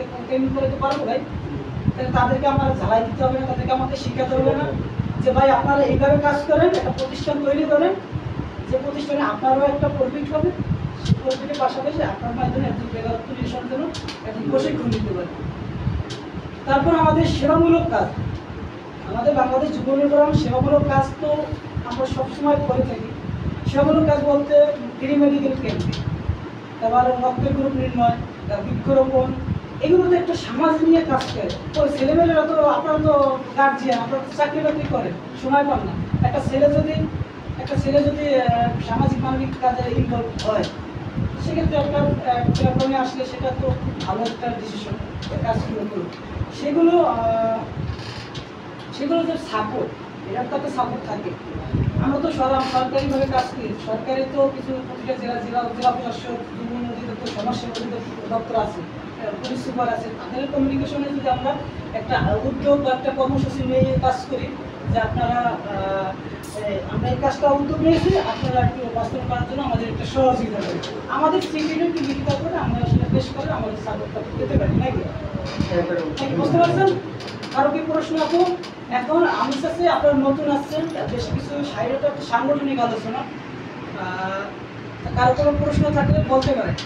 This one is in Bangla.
থেকে ট্রেনিং করে তো পারবো ভাই, তাহলে তাদেরকে আমার ঝালাই দিতে হবে না, তাদেরকে আমাকে শিখাতে হবে না যে ভাই আপনারা এইভাবে কাজ করেন, একটা প্রতিষ্ঠান তৈরি করেন যে প্রতিষ্ঠানে আপনারও একটা প্রফিট হবে, সেই প্রফিটের পাশাপাশি আপনার মাধ্যমে একজন বেকারত্ব নিরসনের জন্য একজন প্রশিক্ষণ দিতে পারে। তারপর আমাদের সেবামূলক কাজ, আমাদের বাংলাদেশ যুব নির্বাচন সেবামূলক কাজ তো আমরা সবসময় করে থাকি। সেবামূলক কাজ বলতে ফ্রি মেডিকেল ক্যাম্প, তারপর রক্তের গ্রুপ নির্ণয়, বৃক্ষরোপণ, এগুলো তো একটা সমাজ নিয়ে কাজ করে। তো ছেলেমেয়েরা তো আপনারা তো গার্জিয়ান, আপনারা তো চাকরি বাকরি করেন, সময় পান না। একটা ছেলে যদি সামাজিক মানবিক কাজে ইনভলভ হয়, সেক্ষেত্রে একটা প্ল্যাটফর্মে আসলে সেটা তো খুব ভালো একটা ডিসিশন কাজগুলো করুন। সেগুলো যে সাপোর্ট, এটার তো একটা সাপোর্ট থাকে। আমরা তো সরকারিভাবে কাজ করি, সরকারি তো কিছু প্রতিটা জেলা প্রশাসক, যুব অধিদপ্তর, সমাজসেবা অধিদপ্তর দপ্তর আছে, পুলিশ সুপার আছে, তাদের কমিউনিকেশনে যদি আমরা একটা উদ্যোগ বা একটা কর্মসূচি নিয়ে কাজ করি যে আপনারা আমরা এই কাজটা উদ্যোগ নিয়েছি, আপনারা একটু বাস্তবায়ন করার জন্য আমাদের একটা সহযোগিতা করি, আমাদের সিকিউরিটি একটু লিখিত করে আমরা সেটা পেশ করে আমাদের সাপোর্টটা পেতে পারি নাকি? বুঝতে পারছেন? কারো কি প্রশ্ন আছে? এখন আমি চাচ্ছি আপনারা নতুন আসছেন, বেশ কিছু সাংগঠনিক আলোচনা, কারো কোনো প্রশ্ন থাকলে বলতে পারেন।